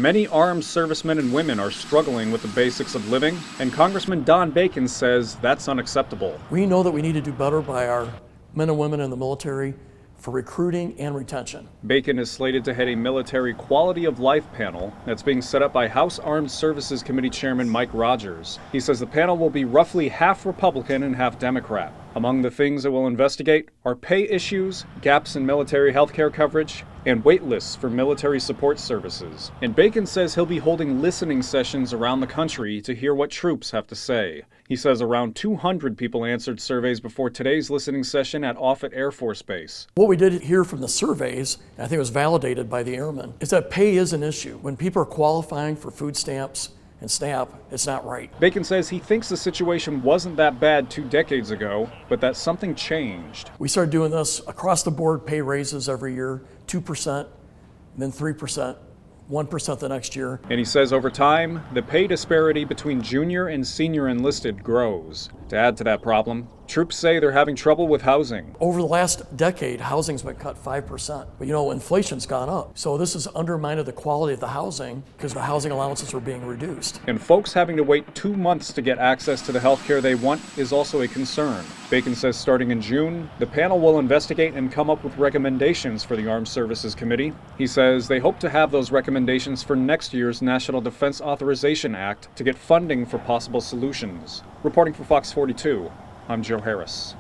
Many armed servicemen and women are struggling with the basics of living, and Congressman Don Bacon says that's unacceptable. We know that we need to do better by our men and women in the military for recruiting and retention. Bacon is slated to head a military quality of life panel that's being set up by House Armed Services Committee Chairman Mike Rogers. He says the panel will be roughly half Republican and half Democrat. Among the things it will investigate are pay issues, gaps in military health care coverage, and wait lists for military support services. And Bacon says he'll be holding listening sessions around the country to hear what troops have to say. He says around 200 people answered surveys before today's listening session at Offutt Air Force Base. What we did hear from the surveys, and I think it was validated by the airmen, is that pay is an issue. When people are qualifying for food stamps and SNAP, it's not right. Bacon says he thinks the situation wasn't that bad 2 decades ago, but that something changed. We started doing this across the board, pay raises every year, 2%, and then 3%. 1% the next year. And he says over time, the pay disparity between junior and senior enlisted grows. To add to that problem, troops say they're having trouble with housing. Over the last decade, housing's been cut 5%. But inflation's gone up. So this has undermined the quality of the housing because the housing allowances are being reduced. And folks having to wait 2 months to get access to the health care they want is also a concern. Bacon says starting in June, the panel will investigate and come up with recommendations for the Armed Services Committee. He says they hope to have those recommendations for next year's National Defense Authorization Act to get funding for possible solutions. Reporting for Fox 42, I'm Joe Harris.